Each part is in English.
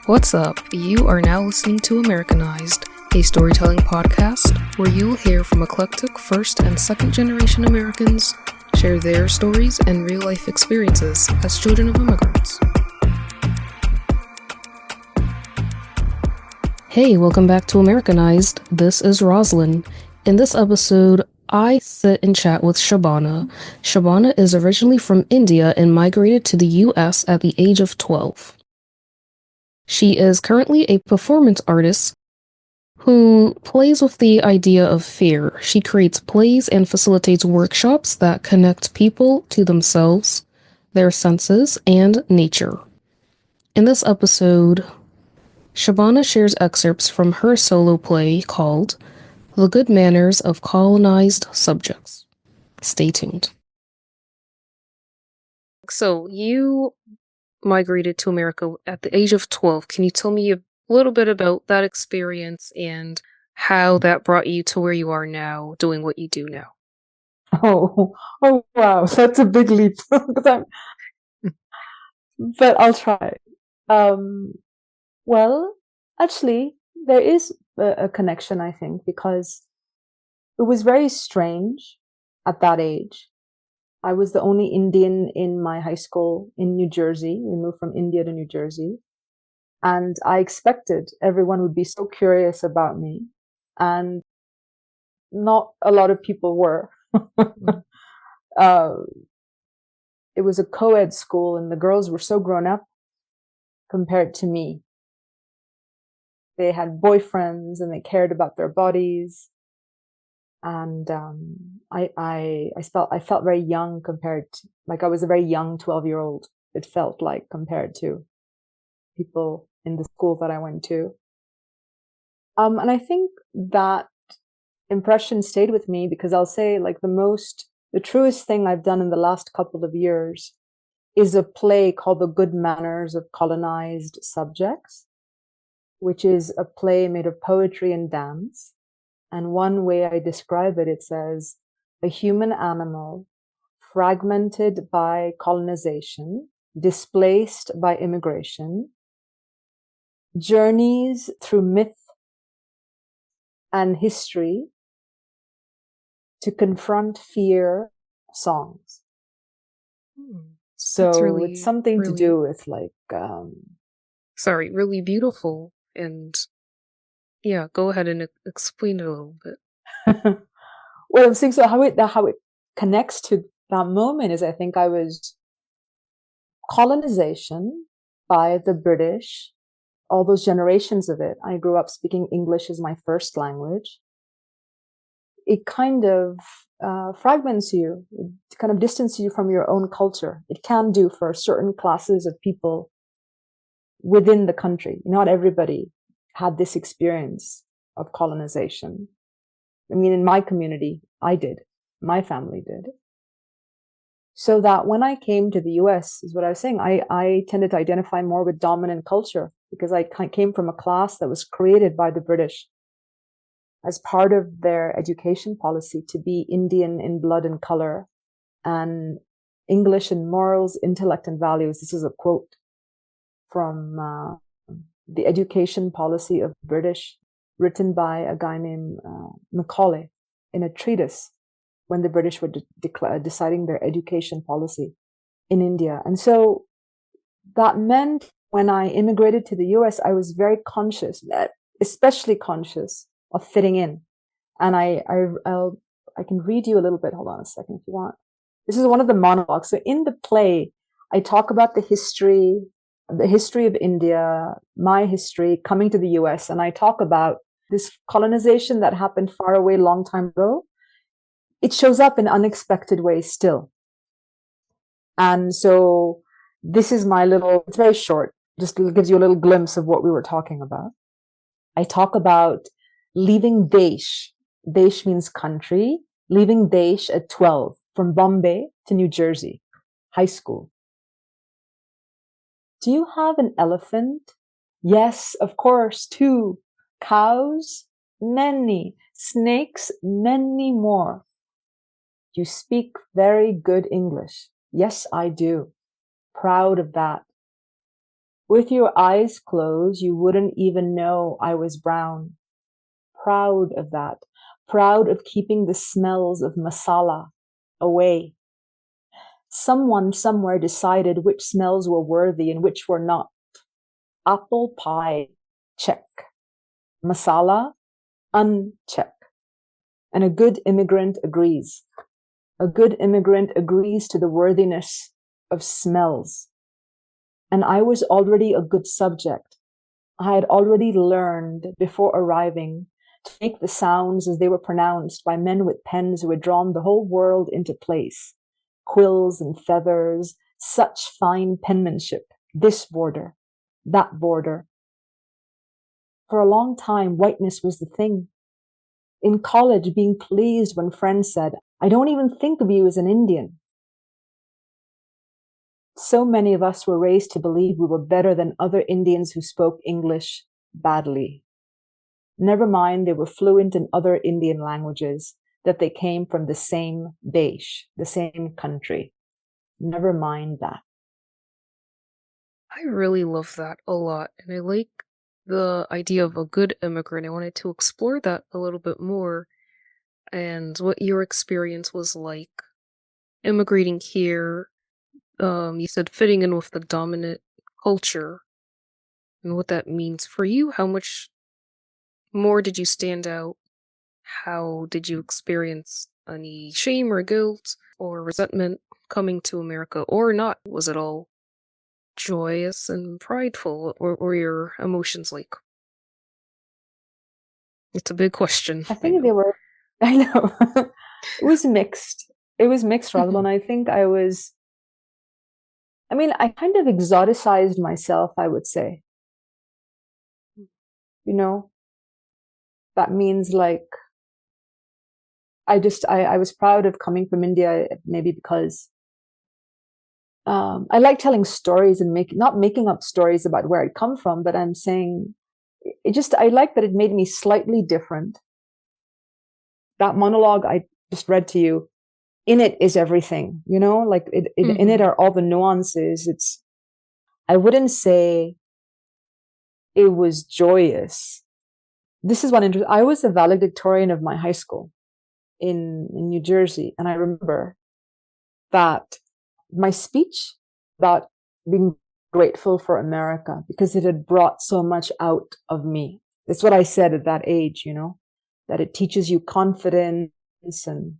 What's up? You are now listening to Americanized, a storytelling podcast where you'll hear from eclectic first and second generation Americans share their stories and real life experiences as children of immigrants. Hey, welcome back to Americanized. This is Roslyn. In this episode, I sit and chat with Shebana. Shebana is originally from India and migrated to the US at the age of 12. She is currently a performance artist who plays with the idea of fear. She creates plays and facilitates workshops that connect people to themselves, their senses, and nature. In this episode, Shebana shares excerpts from her solo play called The Good Manners of Colonized Subjects. Stay tuned. So, you migrated to America at the age of 12. Can you tell me a little bit about that experience and how that brought you to where you are now, doing what you do now? Oh, wow, that's a big leap. 'Cause but I'll try. Well, actually, there is a connection, I think, because it was very strange at that age. I was the only Indian in my high school in New Jersey. We moved from India to New Jersey. And I expected everyone would be so curious about me. And not a lot of people were. It was a co-ed school and the girls were so grown up compared to me. They had boyfriends and they cared about their bodies. And I felt very young compared to, like I was a very young 12-year-old. It felt like compared to people in the school that I went to. And I think that impression stayed with me because I'll say like the truest thing I've done in the last couple of years is a play called The Good Manners of Colonized Subjects, which is a play made of poetry and dance. And one way I describe it, it says, a human animal fragmented by colonization, displaced by immigration, journeys through myth and history to confront fear songs. So really, it's something to do with like really beautiful. And yeah, go ahead and explain it a little bit. Well, I'm saying, so how it connects to that moment is I think I was colonization by the British, all those generations of it. I grew up speaking English as my first language. It kind of fragments you, it kind of distances you from your own culture. It can do for certain classes of people within the country. Not everybody had this experience of colonization. I mean, in my community, I did. My family did. So that when I came to the US, is what I was saying, I tended to identify more with dominant culture because I came from a class that was created by the British as part of their education policy to be Indian in blood and color and English in morals, intellect, and values. This is a quote from the education policy of the British, written by a guy named Macaulay in a treatise when the British were deciding their education policy in India. And so that meant when I immigrated to the US, I was very conscious, especially conscious of fitting in. And I can read you a little bit. Hold on a second if you want. This is one of the monologues. So in the play, I talk about the history of India, my history coming to the US, and I talk about this colonization that happened far away long time ago. It shows up in unexpected ways still. And so this is it's very short, just gives you a little glimpse of what we were talking about. I talk about leaving Desh. Desh means country. Leaving Desh at 12 from Bombay to New Jersey, high school. Do you have an elephant? Yes, of course, 2. Cows? Many. Snakes? Many more. You speak very good English. Yes, I do. Proud of that. With your eyes closed, you wouldn't even know I was brown. Proud of that. Proud of keeping the smells of masala away. Someone somewhere decided which smells were worthy and which were not. Apple pie, check. Masala, uncheck. And a good immigrant agrees. A good immigrant agrees to the worthiness of smells. And I was already a good subject. I had already learned before arriving to make the sounds as they were pronounced by men with pens who had drawn the whole world into place. Quills and feathers, such fine penmanship. This border, that border. For a long time, whiteness was the thing. In college, being pleased when friends said, I don't even think of you as an Indian. So many of us were raised to believe we were better than other Indians who spoke English badly. Never mind, they were fluent in other Indian languages, that they came from the same desh, the same country. Never mind that. I really love that a lot, and I like the idea of a good immigrant. I wanted to explore that a little bit more and what your experience was like immigrating here. You said fitting in with the dominant culture and what that means for you. How much more did you stand out? How did you experience any shame or guilt or resentment coming to America or not? Was it all joyous and prideful, or your emotions like? It's a big question, I I think they know. were, I know, it was mixed. It was mixed, Rosalind. I think I kind of exoticized myself, I would say. You know, that means like, I was proud of coming from India, maybe because I like telling stories and not making up stories about where I'd come from, but I'm saying I like that it made me slightly different. That monologue I just read to you, in it is everything, like in it Mm-hmm. are all the nuances. I wouldn't say it was joyous. This is I was a valedictorian of my high school in New Jersey. And I remember that my speech about being grateful for America because it had brought so much out of me. That's what I said at that age, that it teaches you confidence and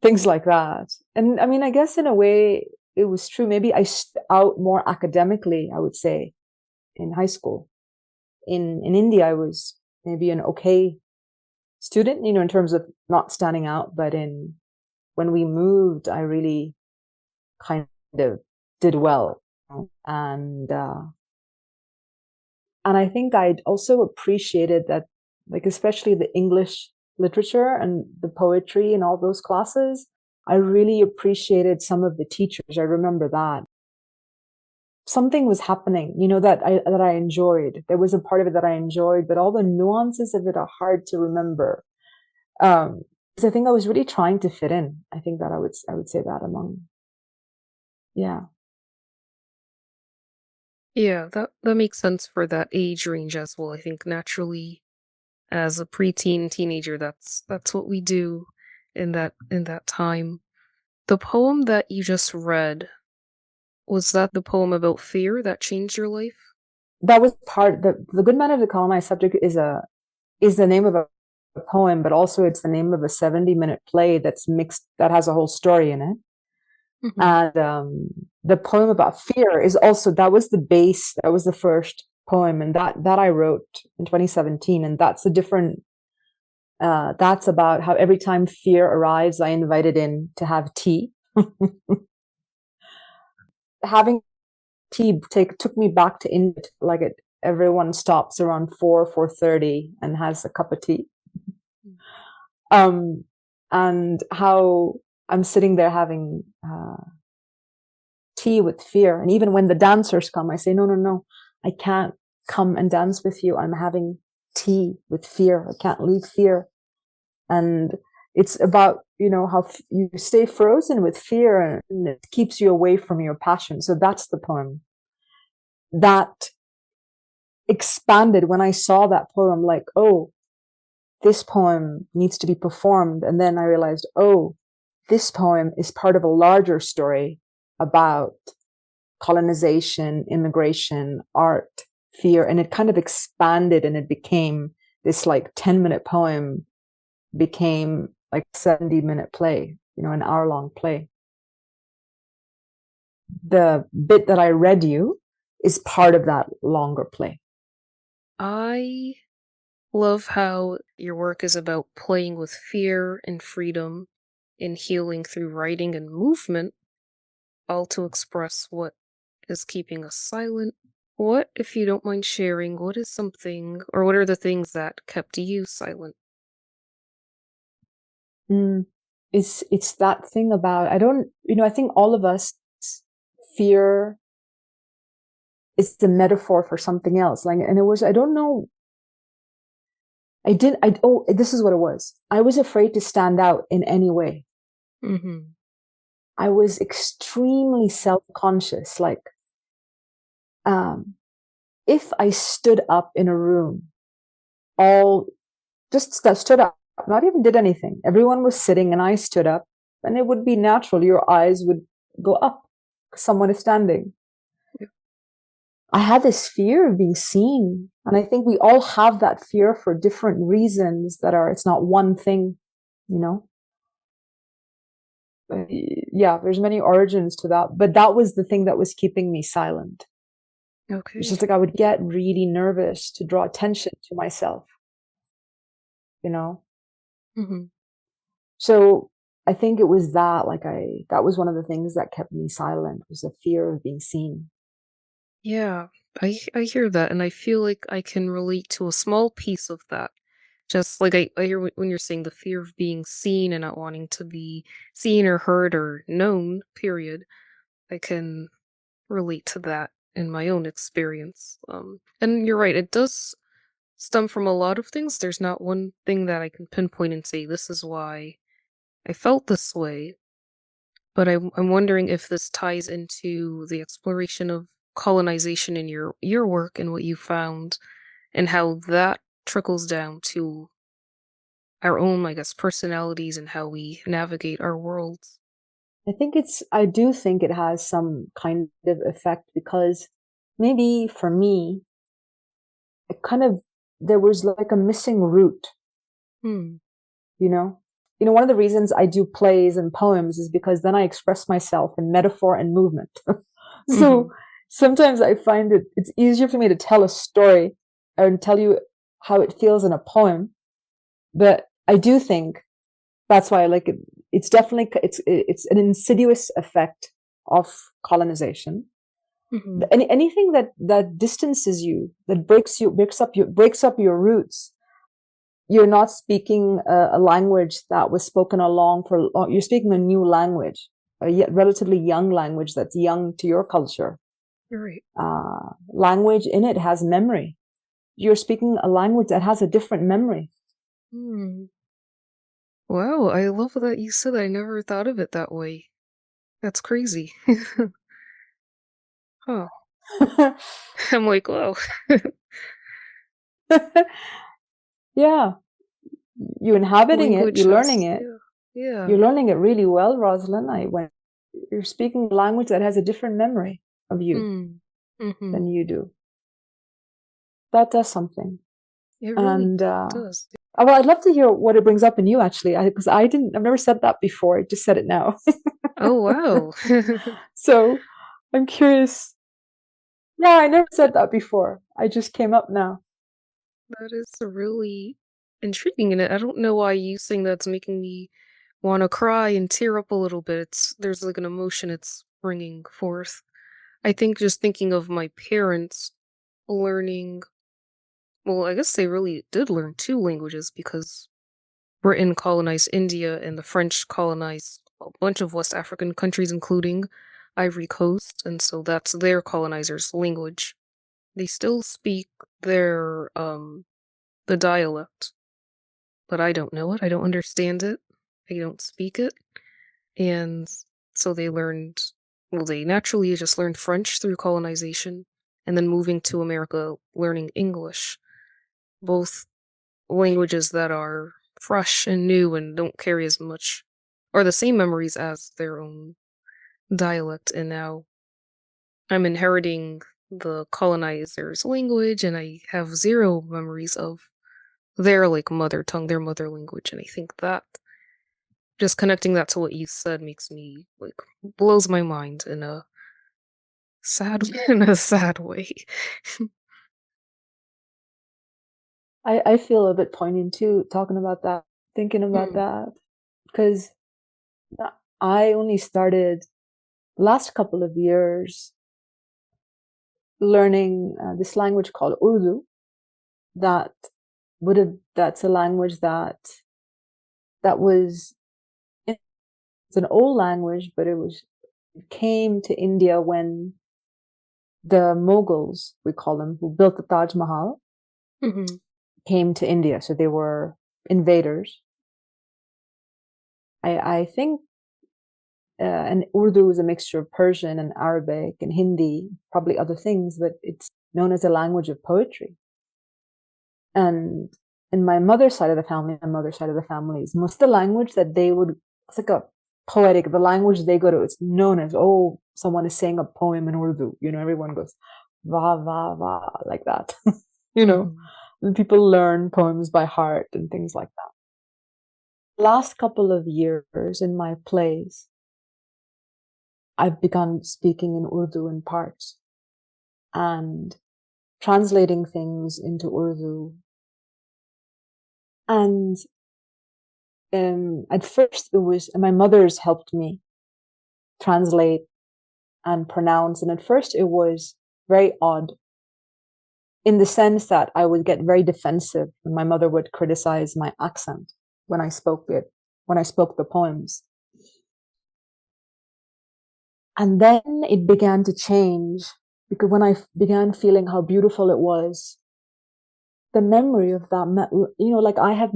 things like that. And I guess in a way it was true. Maybe I stood out more academically, I would say, in high school. In India, I was maybe an okay student, in terms of not standing out, but when we moved, I really kind of did well. And I think I'd also appreciated that, like, especially the English literature and the poetry and all those classes, I really appreciated some of the teachers. I remember that something was happening, that I enjoyed. There was a part of it that I enjoyed, but all the nuances of it are hard to remember. So I think I was really trying to fit in. I think that I would say that yeah. Yeah, that makes sense for that age range as well. I think naturally as a preteen teenager, that's what we do in that time. The poem that you just read, was that the poem about fear that changed your life? That was the Good Man of the Colonized Subject is the name of a poem, but also it's the name of a 70-minute play that's mixed, that has a whole story in it. Hmm. And the poem about fear is also, that was the base, that was the first poem, and that I wrote in 2017. And that's a different, that's about how every time fear arrives, I invite it in to have tea. Having tea took me back to India, like everyone stops around 4:30 and has a cup of tea. Um, and how I'm sitting there having tea with fear. And even when the dancers come, I say, no, no, no, I can't come and dance with you. I'm having tea with fear. I can't leave fear. And it's about, how you stay frozen with fear and it keeps you away from your passion. So that's the poem. that expanded when I saw that poem, like, oh, this poem needs to be performed. And then I realized, oh, this poem is part of a larger story about colonization, immigration, art, fear. And it kind of expanded and it became this like 10-minute poem became like 70-minute play, an hour-long play. The bit that I read you is part of that longer play. I love how your work is about playing with fear and freedom and healing through writing and movement, all to express what is keeping us silent. What, if you don't mind sharing, what is something, or what are the things that kept you silent? Mm. It's that thing about, I think all of us fear is the metaphor for something else. Like, and it was, I don't know. This is what it was. I was afraid to stand out in any way. Mm-hmm. I was extremely self-conscious. Like, if I stood up in a room, stood up, not even did anything. Everyone was sitting and I stood up, and it would be natural. Your eyes would go up because someone is standing. Yeah. I had this fear of being seen. And I think we all have that fear for different reasons it's not one thing, you know? Yeah, there's many origins to that. But that was the thing that was keeping me silent. It's Okay. just like I would get really nervous to draw attention to myself, you know? Mm-hmm. So I think it was that was one of the things that kept me silent, was the fear of being seen. Yeah, I hear that, and I feel like I can relate to a small piece of that. Just like I hear when you're saying the fear of being seen and not wanting to be seen or heard or known, period. I can relate to that in my own experience. And you're right, it does stem from a lot of things. There's not one thing that I can pinpoint and say this is why I felt this way. But I'm wondering if this ties into the exploration of colonization in your work and what you found, and how that trickles down to our own, I guess, personalities and how we navigate our worlds. I do think it has some kind of effect because maybe for me, it kind of, there was like a missing root, Hmm. you know? One of the reasons I do plays and poems is because then I express myself in metaphor and movement. Mm-hmm. So sometimes I find it's easier for me to tell a story and tell you how it feels in a poem. But I do think that's why I like it. It's definitely, it's an insidious effect of colonization. Mm-hmm. Anything that distances you, that breaks up your roots. You're not speaking a language that was spoken along for. You're speaking a new language, a relatively young language that's young to your culture. You're right. Language in it has memory. You're speaking a language that has a different memory. Hmm. Wow, I love that you said that. I never thought of it that way. That's crazy. Huh. I'm like, wow. Yeah, you inhabiting it, Language has, you're yeah. Yeah. learning it really well, Rosalind. You're speaking a language that has a different memory of you Hmm. Mm-hmm. than you do. That does something. It really And does. well, I'd love to hear what it brings up in you, actually, because I've never said that before. I just said it now. Oh, wow. So I'm curious. Yeah, I never said that before. I just came up now. That is really intriguing, and I don't know why you saying that's making me want to cry and tear up a little bit. There's like an emotion it's bringing forth. I think just thinking of my parents learning, well, I guess they really did learn two languages because Britain colonized India and the French colonized a bunch of West African countries, including Ivory Coast, and so that's their colonizers' language. They still speak their the dialect, but I don't know it. I don't understand it. I don't speak it. And so they naturally just learned French through colonization. and then moving to America, learning English. Both languages that are fresh and new and don't carry as much or the same memories as their own dialect. And now I'm inheriting the colonizer's language, and I have zero memories of their like mother tongue, their mother language. And I think that just connecting that to what you said makes me like blows my mind in a sad in a sad way. I feel a bit poignant too, talking about that, thinking about Mm. that, because I only started last couple of years learning this language called Urdu. That that's a language that was, it's an old language, but it came to India when the Mughals, we call them, who built the Taj Mahal, Mhm. came to India. So they were invaders. I think and Urdu is a mixture of Persian and Arabic and Hindi, probably other things, but it's known as a language of poetry. And in my mother's side of the family, my mother's side of the family is most of the language that they would, it's like a poetic, the language they go to, it's known as, oh, someone is saying a poem in Urdu. You know, everyone goes, va, va, va, like that. You know, Mhm. and people learn poems by heart and things like that. Last couple of years in my plays, I've begun speaking in Urdu in parts and translating things into Urdu. And at first it was, my mother's helped me translate and pronounce. And at first it was very odd in the sense that I would get very defensive when my mother would criticize my accent when I spoke the poems. And then it began to change because when I began feeling how beautiful it was, the memory of that, you know, like I have,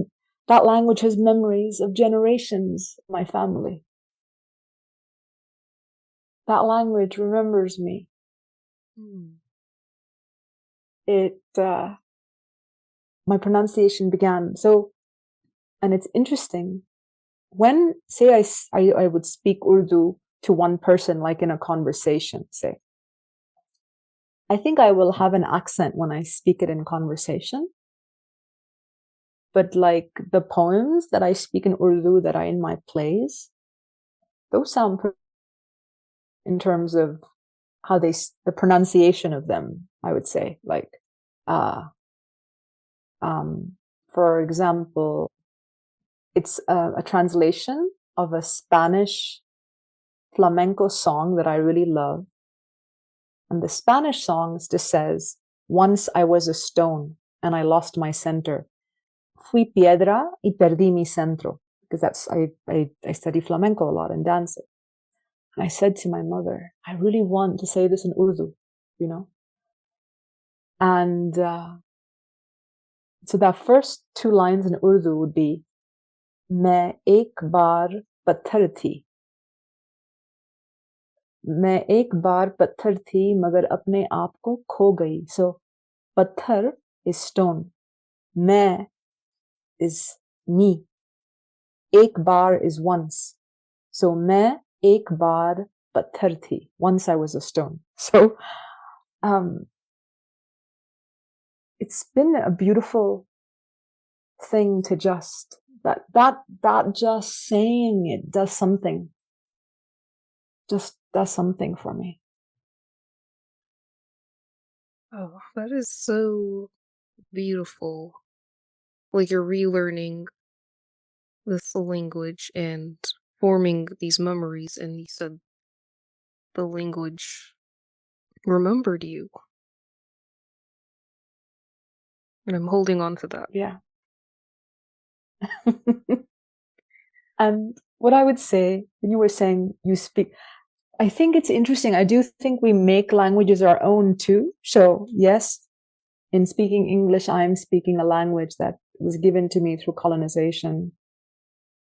that language has memories of generations of my family. That language remembers me. Mm. It, my pronunciation began. So, and it's interesting when, say, I would speak Urdu to one person, like in a conversation, say, I think I will have an accent when I speak it in conversation. But like the poems that I speak in Urdu that are in my plays, those sound in terms of how the pronunciation of them, I would say, like, uh, um, for example, it's a translation of a Spanish flamenco song that I really love. And the Spanish song just says, once I was a stone and I lost my center. Fui piedra y perdí mi centro. Because I study flamenco a lot and dance it. And I said to my mother, I really want to say this in Urdu, you know? And so that first two lines in Urdu would be, मैं एक बार पत्थर थी, मैं एक बार पत्थर थी मगर अपने आप को खो गई. So पत्थर is stone, मैं is me, एक बार is once. So मैं एक बार पत्थर थी. Once I was a stone. So it's been a beautiful thing to just that just saying it does something. Just does something for me. Oh, that is so beautiful. Like you're relearning this language and forming these memories, and you said the language remembered you. And I'm holding on to that. Yeah. And what I would say, when you were saying you speak, I think it's interesting. I do think we make languages our own too. So yes, in speaking English, I'm speaking a language that was given to me through colonization.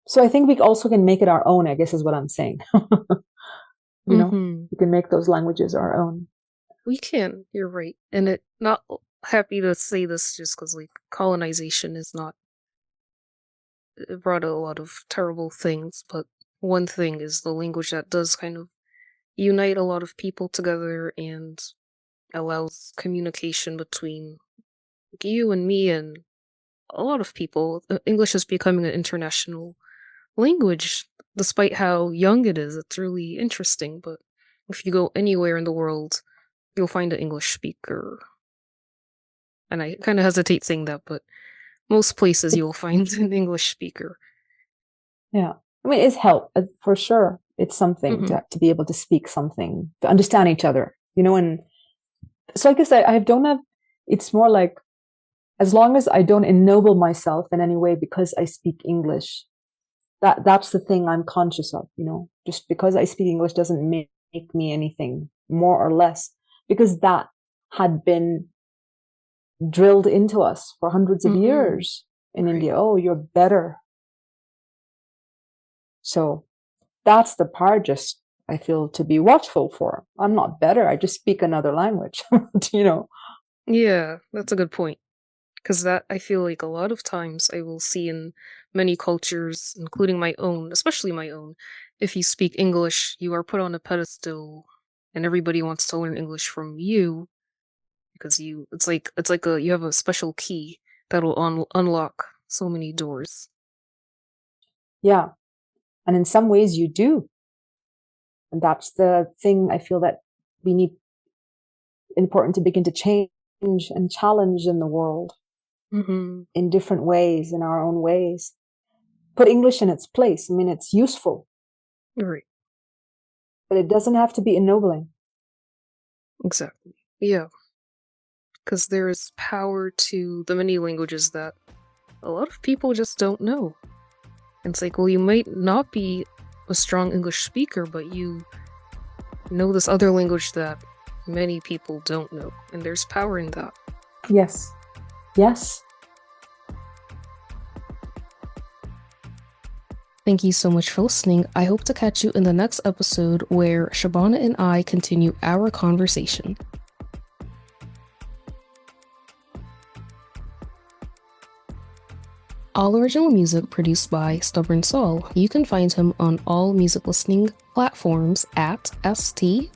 So I think we also can make it our own, I guess is what I'm saying. You know, Mm-hmm. we can make those languages our own. We can, you're right. And it not happy to say this just because like colonization is not it brought a lot of terrible things, but one thing is the language that does kind of unite a lot of people together and allows communication between you and me and a lot of people. English is becoming an international language, despite how young it is. It's really interesting, but if you go anywhere in the world, you'll find an English speaker. And I kind of hesitate saying that, but most places you'll find an English speaker. Yeah. I mean, it's help for sure. It's something Hmm. to be able to speak something, to understand each other, and so I guess I don't have, it's more like, as long as I don't ennoble myself in any way because I speak English, that's the thing I'm conscious of, just because I speak English doesn't make me anything more or less, because that had been drilled into us for hundreds of Hmm. years in Right. India. Oh, you're better. So that's the part just I feel to be watchful for. I'm not better. I just speak another language, Yeah, that's a good point. Because that, I feel like a lot of times I will see in many cultures, including my own, especially my own, if you speak English, you are put on a pedestal and everybody wants to learn English from you because it's like you have a special key that'll unlock so many doors. Yeah. And in some ways you do. And that's the thing I feel that we need, important to begin to change and challenge in the world Hmm. in different ways, in our own ways. Put English in its place. I mean, it's useful, Right, but it doesn't have to be ennobling. exactly. Yeah, because there is power to the many languages that a lot of people just don't know. And it's like, well, you might not be a strong English speaker, but you know this other language that many people don't know, and there's power in that. Yes. Yes. Thank you so much for listening. I hope to catch you in the next episode where Shebana and I continue our conversation. All original music produced by Stubborn Soul. You can find him on all music listening platforms at STBRNSAL.